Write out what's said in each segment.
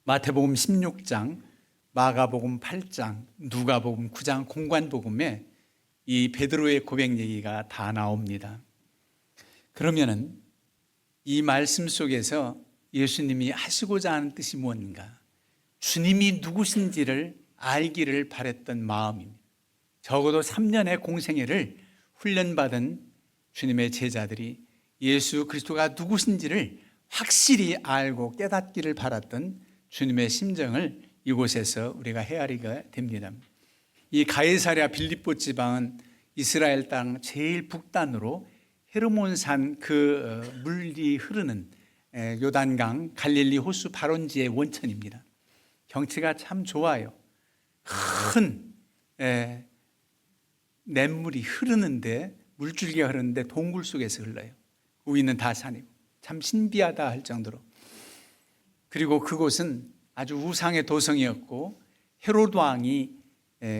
마태복음 16장, 마가복음 8장, 누가복음 9장 공관복음에 이 베드로의 고백 얘기가 다 나옵니다. 그러면은 이 말씀 속에서 예수님이 하시고자 하는 뜻이 무엇인가? 주님이 누구신지를 알기를 바랬던 마음입니다. 적어도 3년의 공생애를 훈련받은 주님의 제자들이 예수 그리스도가 누구신지를 확실히 알고 깨닫기를 바랐던 주님의 심정을 이곳에서 우리가 헤아리게 됩니다. 이 가이사랴 빌립보 지방은 이스라엘 땅 제일 북단으로 헤르몬산 그 물이 흐르는 요단강 갈릴리 호수 발원지의 원천입니다. 경치가 참 좋아요. 큰 냇물이 흐르는데, 물줄기가 흐르는데 동굴 속에서 흘러요. 위는 다 산이고 참 신비하다 할 정도로. 그리고 그곳은 아주 우상의 도성이었고 헤로드 왕이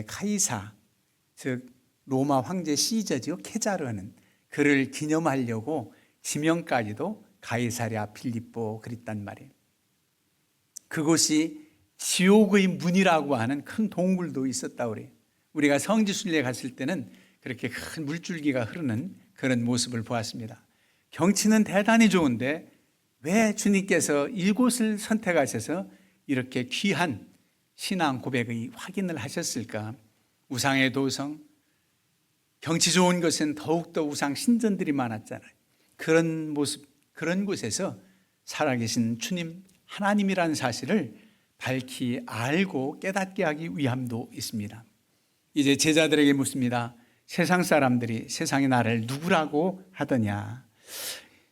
카이사, 즉 로마 황제 시저죠, 케자르는 그를 기념하려고 지명까지도 가이사랴 빌립보 그랬단 말이에요. 그곳이 지옥의 문이라고 하는 큰 동굴도 있었다고 그래요. 우리가 성지순례 갔을 때는 그렇게 큰 물줄기가 흐르는 그런 모습을 보았습니다. 경치는 대단히 좋은데 왜 주님께서 이곳을 선택하셔서 이렇게 귀한 신앙 고백의 확인을 하셨을까? 우상의 도성, 경치 좋은 것은 더욱더 우상 신전들이 많았잖아요. 그런 모습, 그런 곳에서 살아계신 주님 하나님이라는 사실을 밝히 알고 깨닫게 하기 위함도 있습니다. 이제 제자들에게 묻습니다. 세상 사람들이 세상에 나를 누구라고 하더냐?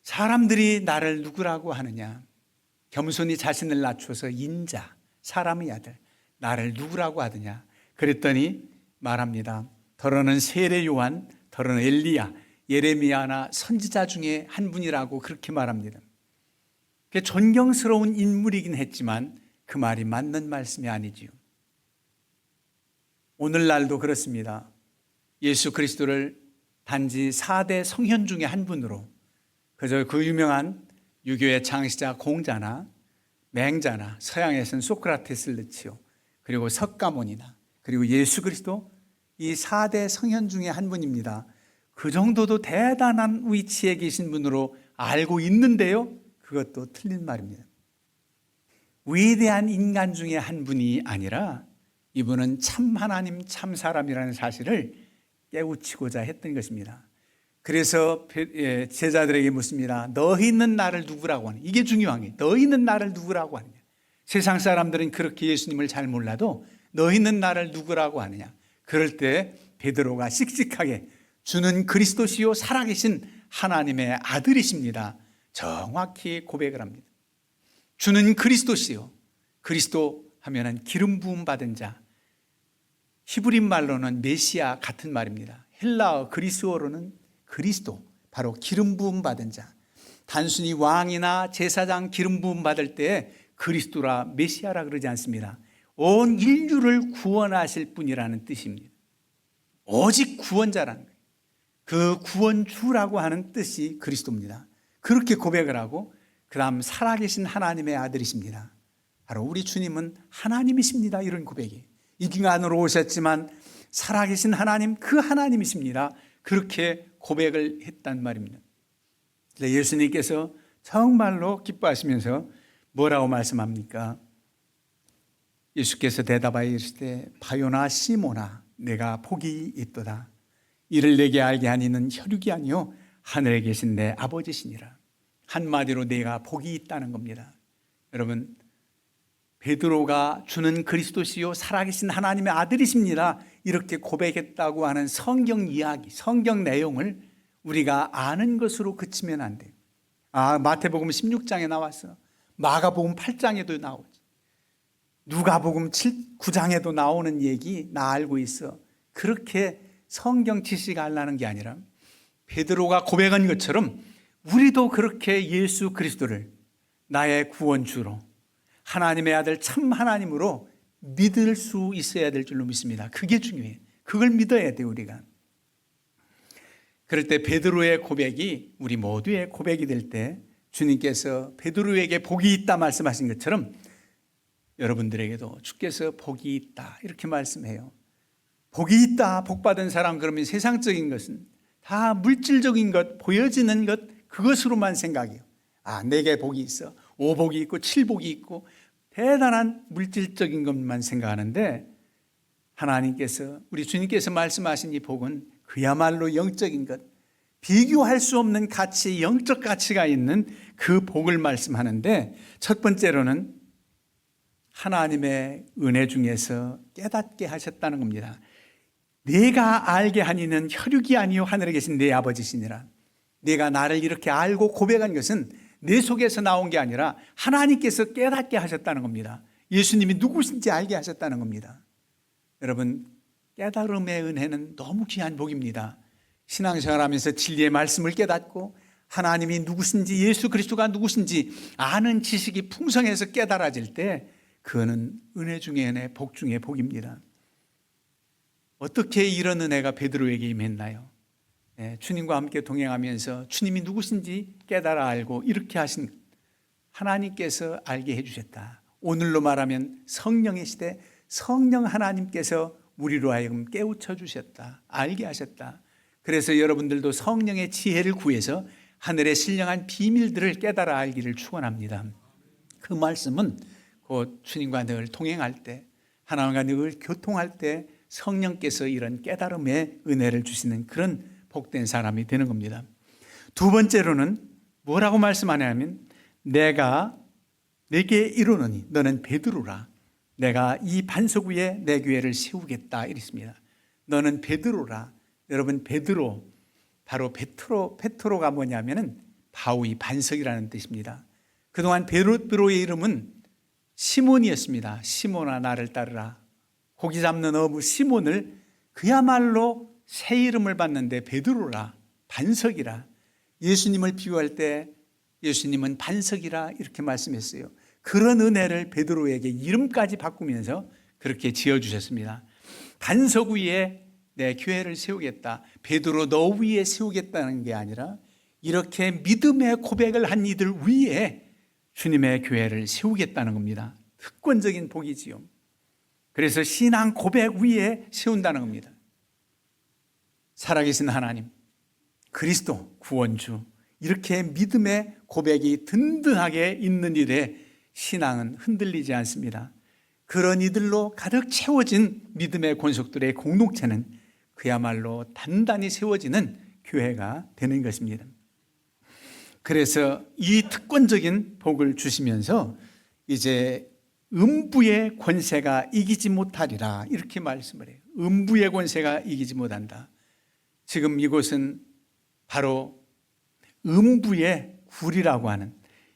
사람들이 나를 누구라고 하느냐? 겸손히 자신을 낮춰서 인자, 사람의 아들, 나를 누구라고 하더냐? 그랬더니 말합니다. 더러는 세례 요한, 더러는 엘리야, 예레미야나 선지자 중에 한 분이라고 그렇게 말합니다. 존경스러운 인물이긴 했지만 그 말이 맞는 말씀이 아니지요. 오늘날도 그렇습니다. 예수 그리스도를 단지 4대 성현 중에 한 분으로, 그저 그 유명한 유교의 창시자 공자나 맹자나, 서양에서는 소크라테스를 넣지요. 그리고 석가모니나, 그리고 예수 그리스도, 이 4대 성현 중에 한 분입니다. 그 정도도 대단한 위치에 계신 분으로 알고 있는데요, 그것도 틀린 말입니다. 위대한 인간 중에 한 분이 아니라 이분은 참 하나님, 참 사람이라는 사실을 깨우치고자 했던 것입니다. 그래서 제자들에게 묻습니다. 너희는 나를 누구라고 하느냐? 이게 중요한 게, 너희는 나를 누구라고 하느냐? 세상 사람들은 그렇게 예수님을 잘 몰라도 너희는 나를 누구라고 하느냐? 그럴 때 베드로가 씩씩하게 주는 그리스도시요 살아계신 하나님의 아들이십니다, 정확히 고백을 합니다. 주는 그리스도시요. 그리스도 하면은 기름 부음 받은 자, 히브리 말로는 메시아 같은 말입니다. 헬라어 그리스어로는 그리스도, 바로 기름 부음 받은 자. 단순히 왕이나 제사장 기름 부음 받을 때 그리스도라, 메시아라 그러지 않습니다. 온 인류를 구원하실 분이라는 뜻입니다. 오직 구원자라는 거예요. 그 구원주라고 하는 뜻이 그리스도입니다. 그렇게 고백을 하고 그 다음 살아계신 하나님의 아들이십니다. 바로 우리 주님은 하나님이십니다. 이런 고백이, 인간으로 오셨지만 살아계신 하나님, 그 하나님이십니다. 그렇게 고백을 했단 말입니다. 예수님께서 정말로 기뻐하시면서 뭐라고 말씀합니까? 예수께서 대답하여 이르시되 바요나 시모나, 내가 복이 있도다. 이를 내게 알게 한 이는 혈육이 아니요 하늘에 계신 내 아버지시니라. 한마디로 내가 복이 있다는 겁니다. 여러분, 베드로가 주는 그리스도시요 살아계신 하나님의 아들이십니다, 이렇게 고백했다고 하는 성경 이야기, 성경 내용을 우리가 아는 것으로 그치면 안 돼요. 마태복음 16장에 나왔어. 마가복음 8장에도 나오지. 누가복음 9장에도 나오는 얘기 나 알고 있어. 그렇게 성경 지식 알라는 게 아니라 베드로가 고백한 것처럼 우리도 그렇게 예수 그리스도를 나의 구원주로, 하나님의 아들 참 하나님으로 믿을 수 있어야 될 줄로 믿습니다. 그게 중요해요. 그걸 믿어야 돼요, 우리가. 그럴 때 베드로의 고백이 우리 모두의 고백이 될 때 주님께서 베드로에게 복이 있다 말씀하신 것처럼 여러분들에게도 주께서 복이 있다 이렇게 말씀해요. 복이 있다, 복 받은 사람, 그러면 세상적인 것은 다 물질적인 것, 보여지는 것, 그것으로만 생각해요. 내게 복이 있어, 5복이 있고 7복이 있고 대단한 물질적인 것만 생각하는데, 하나님께서, 우리 주님께서 말씀하신 이 복은 그야말로 영적인 것, 비교할 수 없는 가치, 영적 가치가 있는 그 복을 말씀하는데, 첫 번째로는 하나님의 은혜 중에서 깨닫게 하셨다는 겁니다. 내가 알게 하니는 혈육이 아니요 하늘에 계신 내 아버지시니라. 내가 나를 이렇게 알고 고백한 것은 내 속에서 나온 게 아니라 하나님께서 깨닫게 하셨다는 겁니다. 예수님이 누구신지 알게 하셨다는 겁니다. 여러분, 깨달음의 은혜는 너무 귀한 복입니다. 신앙생활하면서 진리의 말씀을 깨닫고 하나님이 누구신지, 예수 그리스도가 누구신지 아는 지식이 풍성해서 깨달아질 때, 그거는 은혜 중에 은혜, 복 중에 복입니다. 어떻게 이런 은혜가 베드로에게 임했나요? 주님과 함께 동행하면서 주님이 누구신지 깨달아 알고 이렇게 하신, 하나님께서 알게 해주셨다. 오늘로 말하면 성령의 시대, 성령 하나님께서 우리로 하여금 깨우쳐 주셨다, 알게 하셨다. 그래서 여러분들도 성령의 지혜를 구해서 하늘의 신령한 비밀들을 깨달아 알기를 축원합니다. 그 말씀은 곧 주님과 늘 동행할 때, 하나님과 늘 교통할 때 성령께서 이런 깨달음의 은혜를 주시는 그런 복된 사람이 되는 겁니다. 두 번째로는 뭐라고 말씀하냐면, 내가 내게 이르노니 너는 베드로라. 내가 이 반석 위에 내 교회를 세우겠다 이랬습니다. 너는 베드로라. 여러분, 베드로, 바로 베트로가 뭐냐면은 바위, 반석이라는 뜻입니다. 그동안 베드로의 이름은 시몬이었습니다. 시몬아 나를 따르라. 고기 잡는 어부 시몬을 그야말로 새 이름을 받는데 베드로라, 반석이라. 예수님을 비유할 때 예수님은 반석이라 이렇게 말씀했어요. 그런 은혜를 베드로에게 이름까지 바꾸면서 그렇게 지어주셨습니다. 반석 위에 내 교회를 세우겠다. 베드로 너 위에 세우겠다는 게 아니라 이렇게 믿음의 고백을 한 이들 위에 주님의 교회를 세우겠다는 겁니다. 특권적인 복이지요. 그래서 신앙 고백 위에 세운다는 겁니다. 살아계신 하나님, 그리스도, 구원주, 이렇게 믿음의 고백이 든든하게 있는 이들의 신앙은 흔들리지 않습니다. 그런 이들로 가득 채워진 믿음의 권속들의 공동체는 그야말로 단단히 세워지는 교회가 되는 것입니다. 그래서 이 특권적인 복을 주시면서 이제 음부의 권세가 이기지 못하리라 이렇게 말씀을 해요. 음부의 권세가 이기지 못한다. 지금 이곳은 바로 음부의 굴이라고 하는,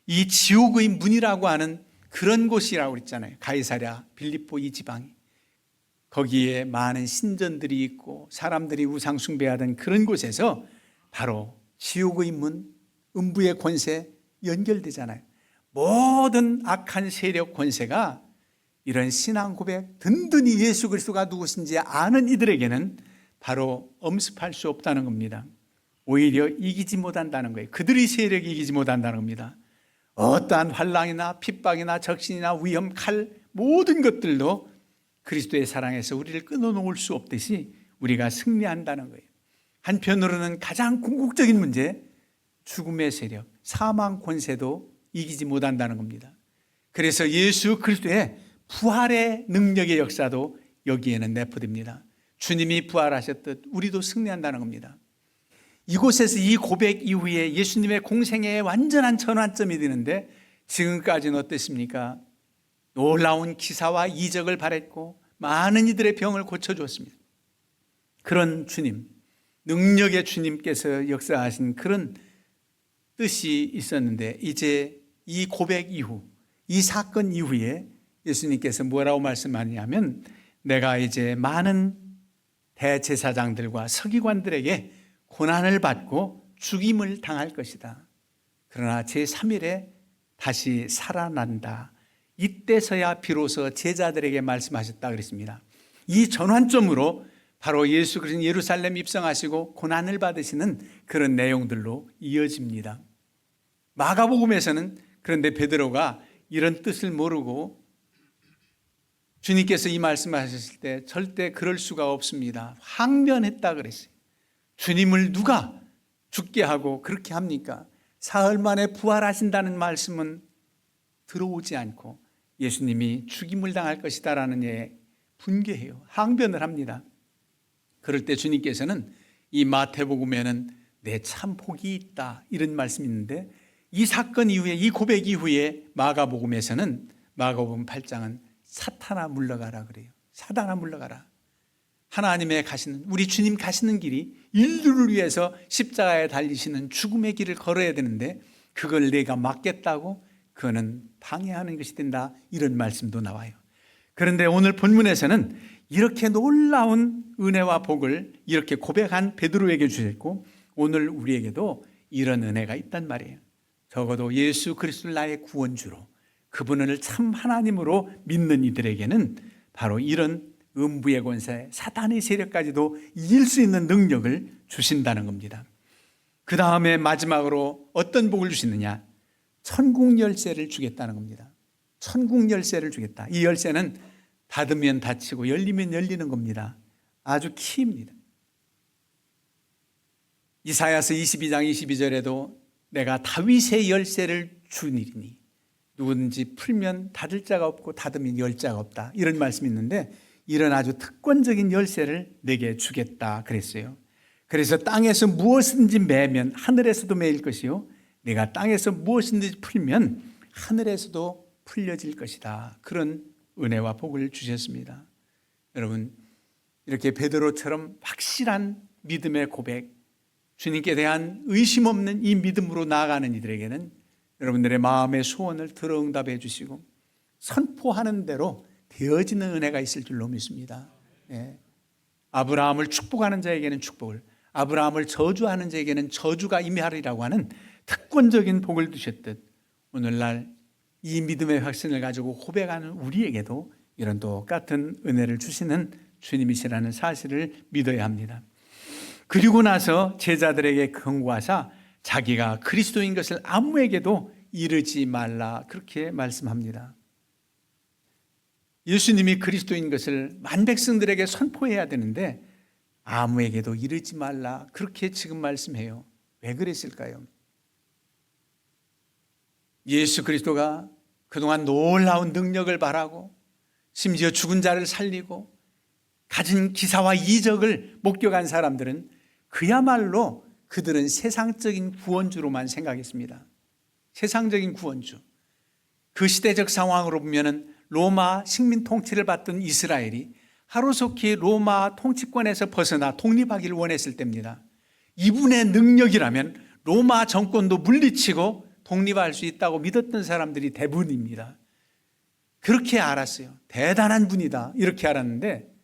이 지옥의 문이라고 하는 그런 곳이라고 그랬잖아요. 가이사랴, 빌립보 이 지방이. 거기에 많은 신전들이 있고 사람들이 우상 숭배하던 그런 곳에서 바로 지옥의 문, 음부의 권세 연결되잖아요. 모든 악한 세력 권세가 이런 신앙 고백, 든든히 예수 그리스도가 누구신지 아는 이들에게는 바로 엄습할 수 없다는 겁니다. 오히려 이기지 못한다는 거예요. 그들의 세력이 이기지 못한다는 겁니다. 어떠한 환난이나 핍박이나 적신이나 위험, 칼, 모든 것들도 그리스도의 사랑에서 우리를 끊어놓을 수 없듯이 우리가 승리한다는 거예요. 한편으로는 가장 궁극적인 문제, 죽음의 세력, 사망 권세도 이기지 못한다는 겁니다. 그래서 예수 그리스도의 부활의 능력의 역사도 여기에는 내포됩니다. 주님이 부활하셨듯 우리도 승리한다는 겁니다. 이곳에서 이 고백 이후에 예수님의 공생애의 완전한 전환점이 되는데, 지금까지는 어땠습니까? 놀라운 기사와 이적을 발했고 많은 이들의 병을 고쳐주었습니다. 그런 주님, 능력의 주님께서 역사하신 그런 뜻이 있었는데, 이제 이 고백 이후, 이 사건 이후에 예수님께서 뭐라고 말씀하냐면, 내가 이제 많은 대제사장들과 서기관들에게 고난을 받고 죽임을 당할 것이다. 그러나 제3일에 다시 살아난다. 이때서야 비로소 제자들에게 말씀하셨다 그랬습니다. 이 전환점으로 바로 예수 그리스도 예루살렘 입성하시고 고난을 받으시는 그런 내용들로 이어집니다. 마가복음에서는 그런데 베드로가 이런 뜻을 모르고 주님께서 이 말씀하셨을 때 절대 그럴 수가 없습니다. 항변했다 그랬어요. 주님을 누가 죽게 하고 그렇게 합니까? 사흘 만에 부활하신다는 말씀은 들어오지 않고 예수님이 죽임을 당할 것이다라는 예 분개해요. 항변을 합니다. 그럴 때 주님께서는 이 마태복음에는 내 참 복이 있다 이런 말씀이 있는데, 이 사건 이후에, 이 고백 이후에 마가복음에서는, 마가복음 8장은 사탄아 물러가라 그래요. 사탄아 물러가라. 하나님의 가시는, 우리 주님 가시는 길이 인류를 위해서 십자가에 달리시는 죽음의 길을 걸어야 되는데 그걸 내가 막겠다고? 그거는 방해하는 것이 된다, 이런 말씀도 나와요. 그런데 오늘 본문에서는 이렇게 놀라운 은혜와 복을 이렇게 고백한 베드로에게 주셨고, 오늘 우리에게도 이런 은혜가 있단 말이에요. 적어도 예수 그리스도를 나의 구원주로, 그분을 참 하나님으로 믿는 이들에게는 바로 이런 음부의 권세, 사탄의 세력까지도 이길 수 있는 능력을 주신다는 겁니다. 그 다음에 마지막으로 어떤 복을 주시느냐? 천국 열쇠를 주겠다는 겁니다. 천국 열쇠를 주겠다. 이 열쇠는 닫으면 닫히고 열리면 열리는 겁니다. 아주 키입니다. 이사야서 22장 22절에도 내가 다윗의 열쇠를 주니니 누구든지 풀면 닫을 자가 없고 닫으면 열 자가 없다, 이런 말씀이 있는데, 이런 아주 특권적인 열쇠를 내게 주겠다 그랬어요. 그래서 땅에서 무엇이든지 매면 하늘에서도 매일 것이요, 내가 땅에서 무엇이든지 풀면 하늘에서도 풀려질 것이다, 그런 은혜와 복을 주셨습니다. 여러분, 이렇게 베드로처럼 확실한 믿음의 고백, 주님께 대한 의심 없는 이 믿음으로 나아가는 이들에게는 여러분들의 마음의 소원을 들어 응답해 주시고 선포하는 대로 되어지는 은혜가 있을 줄로 믿습니다. 예. 아브라함을 축복하는 자에게는 축복을, 아브라함을 저주하는 자에게는 저주가 임하리라고 하는 특권적인 복을 주셨듯, 오늘날 이 믿음의 확신을 가지고 고백하는 우리에게도 이런 똑같은 은혜를 주시는 주님이시라는 사실을 믿어야 합니다. 그리고 나서 제자들에게 경고하사 자기가 그리스도인 것을 아무에게도 이르지 말라, 그렇게 말씀합니다. 예수님이 그리스도인 것을 만백성들에게 선포해야 되는데 아무에게도 이르지 말라, 그렇게 지금 말씀해요. 왜 그랬을까요? 예수 그리스도가 그동안 놀라운 능력을 발하고 심지어 죽은 자를 살리고 가진 기사와 이적을 목격한 사람들은 그야말로 그들은 세상적인 구원주로만 생각했습니다. 세상적인 구원주. 그 시대적 상황으로 보면은 로마 식민 통치를 받던 이스라엘이 하루속히 로마 통치권에서 벗어나 독립하기를 원했을 때입니다. 이분의 능력이라면 로마 정권도 물리치고 독립할 수 있다고 믿었던 사람들이 대부분입니다. 그렇게 알았어요. 대단한 분이다, 이렇게 알았는데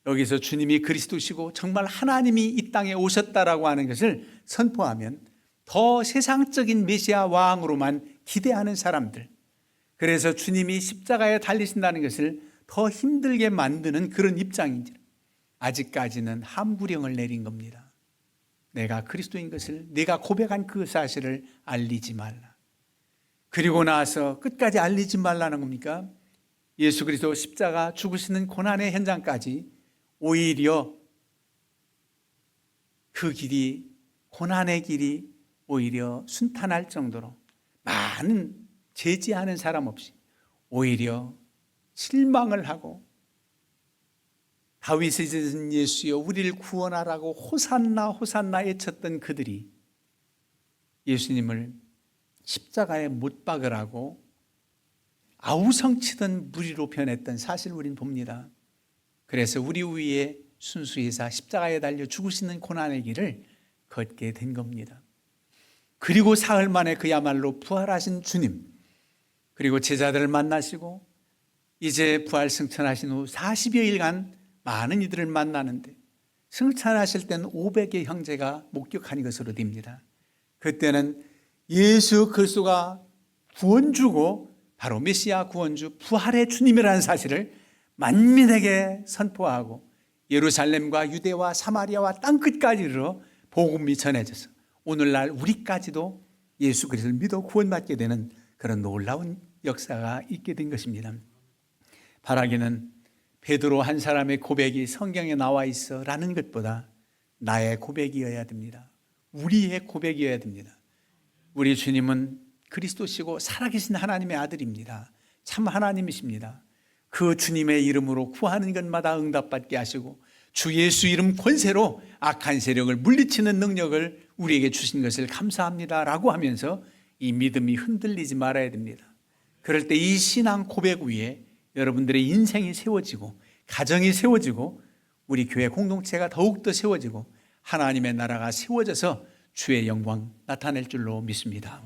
여기서 주님이 그리스도시고 정말 하나님이 이 땅에 오셨다라고 하는 것을 선포하면 더 세상적인 메시아 왕으로만 기대하는 사람들, 그래서 주님이 십자가에 달리신다는 것을 더 힘들게 만드는 그런 입장인지 아직까지는 함구령을 내린 겁니다. 내가 그리스도인 것을, 내가 고백한 그 사실을 알리지 말라. 그리고 나서 끝까지 알리지 말라는 겁니까? 예수 그리스도 십자가 죽으시는 고난의 현장까지 오히려 그 길이, 고난의 길이 오히려 순탄할 정도로 많은 제지하는 사람 없이 오히려 실망을 하고 다윗의 젖은 예수여 우리를 구원하라고 호산나 호산나 외쳤던 그들이 예수님을 십자가에 못 박으라고 아우성치던 무리로 변했던 사실을 우린 봅니다. 그래서 우리 위에 순수히사 십자가에 달려 죽으시는 고난의 길을 걷게 된 겁니다. 그리고 사흘 만에 그야말로 부활하신 주님, 그리고 제자들을 만나시고 이제 부활 승천하신 후 40여일간 많은 이들을 만나는데 승천하실 때는 500의 형제가 목격한 것으로 됩니다. 그때는 예수 그리스도가 구원주고 바로 메시아 구원주 부활의 주님이라는 사실을 만민에게 선포하고 예루살렘과 유대와 사마리아와 땅끝까지 이르러 복음이 전해져서 오늘날 우리까지도 예수 그리스도를 믿어 구원받게 되는 그런 놀라운 역사가 있게 된 것입니다. 바라기는 베드로 한 사람의 고백이 성경에 나와 있어 라는 것보다 나의 고백이어야 됩니다. 우리의 고백이어야 됩니다. 우리 주님은 그리스도시고 살아계신 하나님의 아들입니다. 참 하나님이십니다. 그 주님의 이름으로 구하는 것마다 응답받게 하시고 주 예수 이름 권세로 악한 세력을 물리치는 능력을 우리에게 주신 것을 감사합니다 라고 하면서 이 믿음이 흔들리지 말아야 됩니다. 그럴 때 이 신앙 고백 위에 여러분들의 인생이 세워지고 가정이 세워지고 우리 교회 공동체가 더욱더 세워지고 하나님의 나라가 세워져서 주의 영광 나타낼 줄로 믿습니다.